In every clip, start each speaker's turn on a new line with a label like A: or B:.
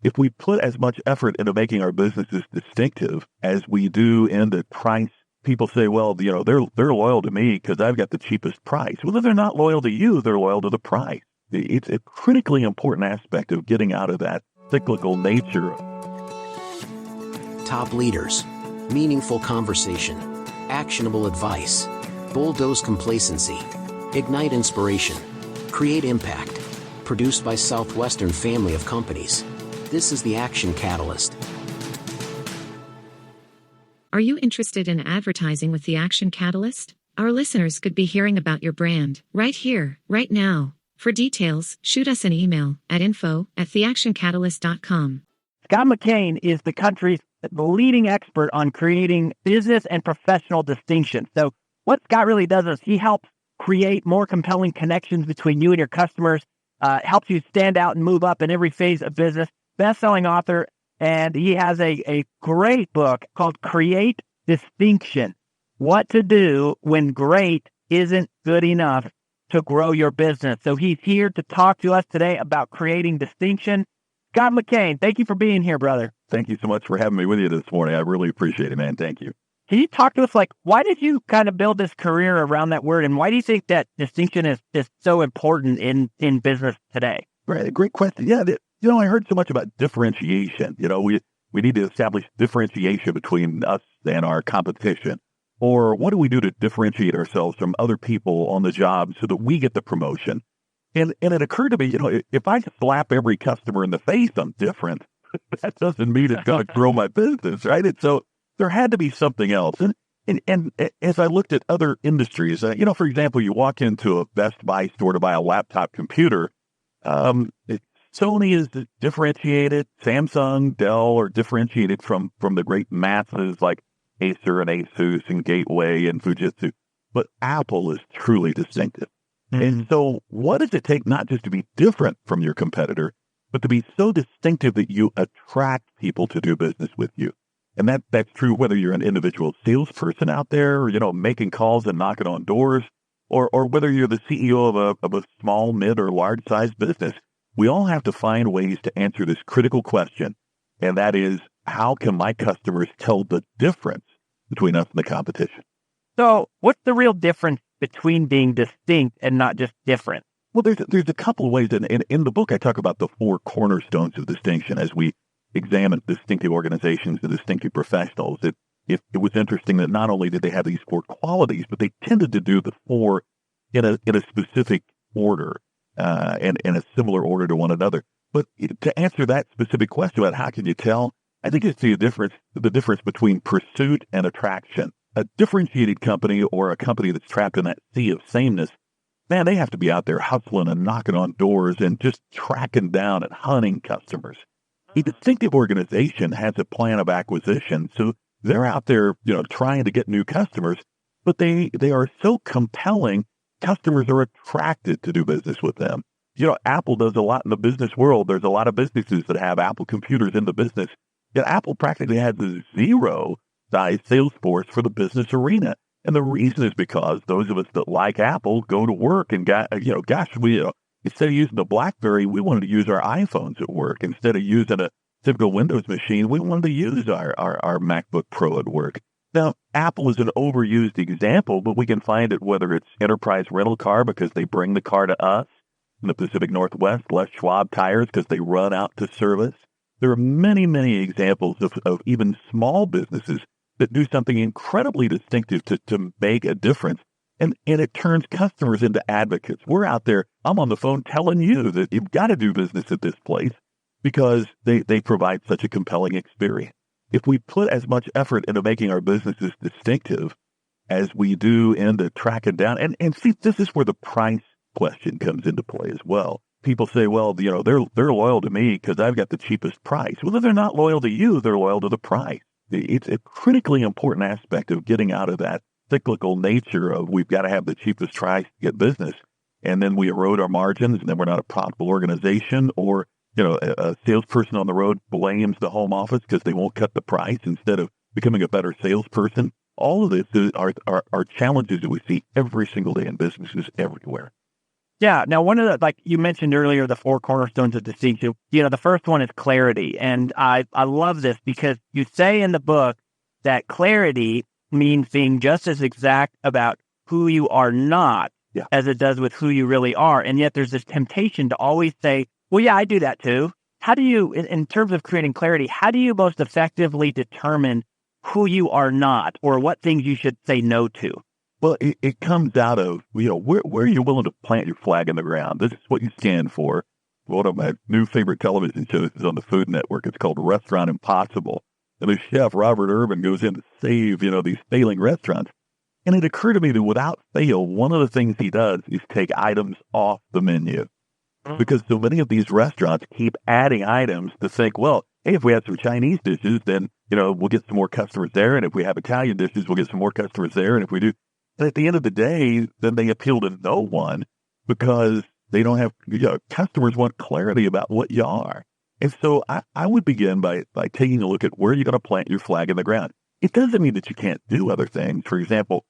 A: If we put as much effort into making our businesses distinctive as we do in the price, people say, well, they're loyal to me because I've got the cheapest price. Well, if they're not loyal to you, they're loyal to the price. It's a critically important aspect of getting out of that cyclical nature.
B: Top leaders, meaningful conversation, actionable advice, bulldoze complacency, ignite inspiration, create impact. Produced by Southwestern Family of Companies. This is the Action Catalyst.
C: Are you interested in advertising with the Action Catalyst? Our listeners could be hearing about your brand right here, right now. For details, shoot us an email at info@theactioncatalyst.com.
D: Scott McKain is the country's leading expert on creating business and professional distinction. So what Scott really does is he helps create more compelling connections between you and your customers, helps you stand out and move up in every phase of business. Best-selling author, and he has a great book called Create Distinction: What to Do When Great Isn't Good Enough to Grow Your Business. So he's here to talk to us today about creating distinction. Scott McKain, thank you for being here, brother.
A: Thank you so much for having me with you this morning. I really appreciate it, man. Thank you.
D: Can you talk to us, why did you kind of build this career around that word, and why do you think that distinction is so important in business today?
A: Right, great question. Yeah, I heard so much about differentiation. We need to establish differentiation between us and our competition. Or what do we do to differentiate ourselves from other people on the job so that we get the promotion? And it occurred to me, if I slap every customer in the face, I'm different. That doesn't mean it's going to grow my business, right? And so there had to be something else. And as I looked at other industries, for example, you walk into a Best Buy store to buy a laptop computer. Sony is differentiated. Samsung, Dell are differentiated from the great masses like Acer and Asus and Gateway and Fujitsu. But Apple is truly distinctive. Mm-hmm. And so what does it take not just to be different from your competitor, but to be so distinctive that you attract people to do business with you? And that's true whether you're an individual salesperson out there, or, making calls and knocking on doors, or whether you're the CEO of a small, mid, or large-sized business. We all have to find ways to answer this critical question, and that is, how can my customers tell the difference between us and the competition?
D: So what's the real difference between being distinct and not just different?
A: Well, there's a couple of ways. In the book, I talk about the 4 cornerstones of distinction as we examine distinctive organizations and distinctive professionals. It was interesting that not only did they have these 4 qualities, but they tended to do the 4 in a specific order and in a similar order to one another. But to answer that specific question about how can you tell, I think it's the difference between pursuit and attraction. A differentiated company or a company that's trapped in that sea of sameness, man, they have to be out there hustling and knocking on doors and just tracking down and hunting customers. A distinctive organization has a plan of acquisition, so they're out there, trying to get new customers, but they are so compelling, customers are attracted to do business with them. Apple does a lot in the business world. There's a lot of businesses that have Apple computers in the business. Yet Apple practically has a zero-size sales force for the business arena. And the reason is because those of us that like Apple go to work and instead of using the BlackBerry, we wanted to use our iPhones at work. Instead of using a typical Windows machine, we wanted to use our MacBook Pro at work. Now, Apple is an overused example, but we can find it whether it's Enterprise Rental Car because they bring the car to us, in the Pacific Northwest, Les Schwab Tires because they run out to service. There are many, many examples of even small businesses that do something incredibly distinctive to make a difference. And it turns customers into advocates. We're out there, I'm on the phone telling you that you've got to do business at this place because they provide such a compelling experience. If we put as much effort into making our businesses distinctive as we do into tracking down, and see, this is where the price question comes into play as well. People say, well, they're loyal to me because I've got the cheapest price. Well, if they're not loyal to you, they're loyal to the price. It's a critically important aspect of getting out of that cyclical nature of we've got to have the cheapest price to get business, and then we erode our margins, and then we're not a profitable organization. Or a salesperson on the road blames the home office because they won't cut the price instead of becoming a better salesperson. All of this are challenges that we see every single day in businesses everywhere.
D: Yeah. Now, one of the, like you mentioned earlier, the four cornerstones of distinction, the first one is clarity. And I love this because you say in the book that clarity means being just as exact about who you are not as it does with who you really are. And yet there's this temptation to always say, well, yeah, I do that too. How do you, in terms of creating clarity, how do you most effectively determine who you are not or what things you should say no to?
A: Well, it comes out of, where you're willing to plant your flag in the ground. This is what you stand for. One of my new favorite television shows is on the Food Network. It's called Restaurant Impossible. And the chef, Robert Urban, goes in to save, these failing restaurants. And it occurred to me that without fail, one of the things he does is take items off the menu. Because so many of these restaurants keep adding items to think, well, hey, if we have some Chinese dishes, then, we'll get some more customers there. And if we have Italian dishes, we'll get some more customers there. And if we do, and at the end of the day, then they appeal to no one because they don't have, customers want clarity about what you are. And so I would begin by taking a look at where you're going to plant your flag in the ground. It doesn't mean that you can't do other things. For example,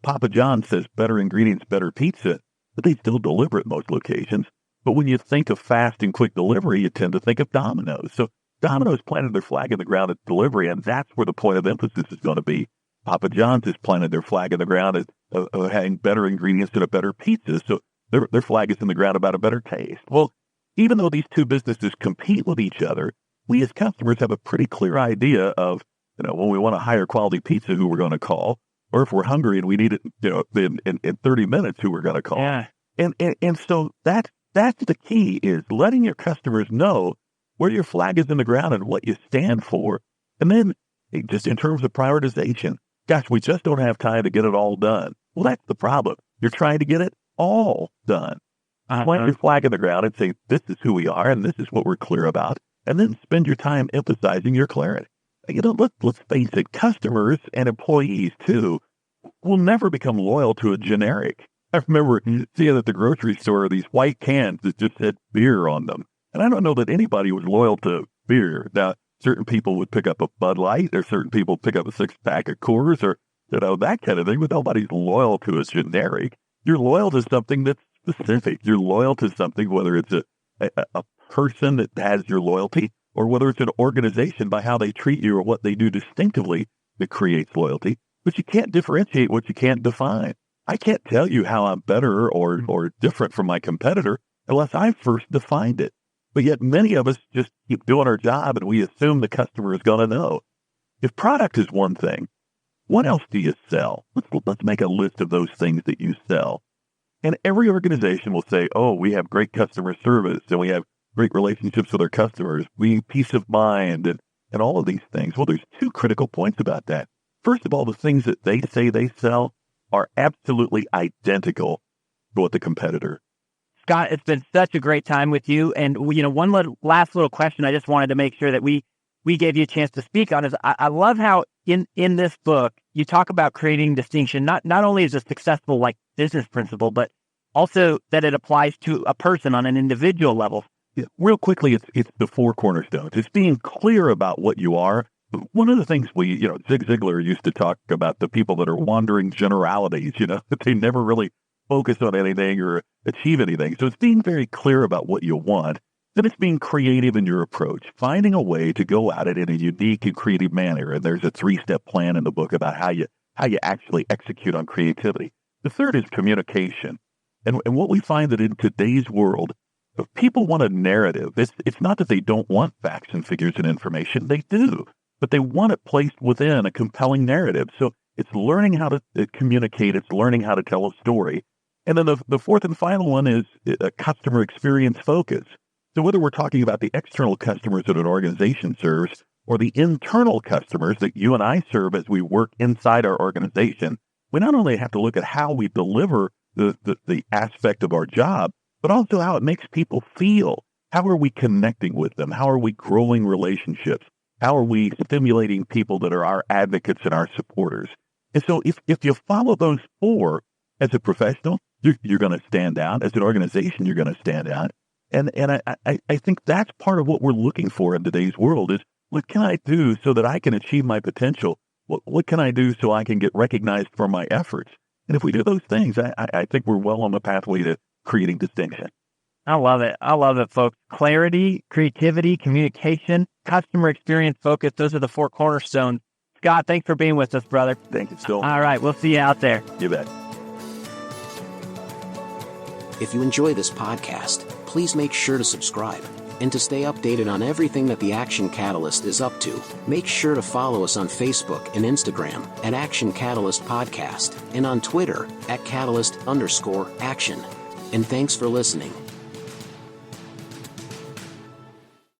A: Papa John says better ingredients, better pizza, but they still deliver at most locations. But when you think of fast and quick delivery, you tend to think of Domino's. So Domino's planted their flag in the ground at delivery, and that's where the point of emphasis is going to be. Papa John's has planted their flag in the ground as having better ingredients and a better pizza. So their flag is in the ground about a better taste. Well, even though these two businesses compete with each other, we as customers have a pretty clear idea of, when we want a higher quality pizza, who we're going to call, or if we're hungry and we need it, in 30 minutes, who we're going to call.
D: Yeah.
A: And so that's the key, is letting your customers know where your flag is in the ground and what you stand for. And then just in terms of prioritization, gosh, we just don't have time to get it all done. Well, that's the problem. You're trying to get it all done. Plant your flag in the ground and say, this is who we are and this is what we're clear about. And then spend your time emphasizing your clarity. Let's face it, customers and employees, too, will never become loyal to a generic. I remember seeing at the grocery store these white cans that just had beer on them. And I don't know that anybody was loyal to beer. Now, certain people would pick up a Bud Light, or certain people pick up a 6-pack of Coors, or, that kind of thing, but nobody's loyal to a generic. You're loyal to something that's specific. You're loyal to something, whether it's a person that has your loyalty, or whether it's an organization by how they treat you or what they do distinctively that creates loyalty. But you can't differentiate what you can't define. I can't tell you how I'm better or different from my competitor unless I first defined it. But yet many of us just keep doing our job and we assume the customer is going to know. If product is one thing, what else do you sell? Let's make a list of those things that you sell. And every organization will say, oh, we have great customer service and we have great relationships with our customers. We peace of mind and all of these things. Well, there's two critical points about that. First of all, the things that they say they sell are absolutely identical to what the competitor.
D: Scott, it's been such a great time with you. And, one last little question I just wanted to make sure that we gave you a chance to speak on is I love how in this book, you talk about creating distinction, not only as a successful business principle, but also that it applies to a person on an individual level.
A: Yeah, real quickly, it's the four cornerstones. It's being clear about what you are. One of the things Zig Ziglar used to talk about, the people that are wandering generalities, that they never really focus on anything or achieve anything. So it's being very clear about what you want. Then it's being creative in your approach, finding a way to go at it in a unique and creative manner. And there's a 3-step plan in the book about how you actually execute on creativity. The third is communication. And what we find that in today's world, if people want a narrative, it's not that they don't want facts and figures and information. They do, but they want it placed within a compelling narrative. So it's learning how to communicate. It's learning how to tell a story. And then the fourth and final one is a customer experience focus. So whether we're talking about the external customers that an organization serves or the internal customers that you and I serve as we work inside our organization, we not only have to look at how we deliver the aspect of our job, but also how it makes people feel. How are we connecting with them? How are we growing relationships? How are we stimulating people that are our advocates and our supporters? And so if you follow those four as a professional, you're going to stand out. As an organization, you're going to stand out. And I think that's part of what we're looking for in today's world is, what can I do so that I can achieve my potential? What can I do so I can get recognized for my efforts? And if we do those things, I think we're well on the pathway to creating distinction.
D: I love it. I love it, folks. Clarity, creativity, communication, customer experience focus. Those are the 4 cornerstones. Scott, thanks for being with us, brother.
A: Thank you, Phil.
D: All right. We'll see you out there.
A: You bet.
B: If you enjoy this podcast, please make sure to subscribe. And to stay updated on everything that the Action Catalyst is up to, make sure to follow us on Facebook and Instagram at Action Catalyst Podcast and on Twitter at Catalyst_Action. And thanks for listening.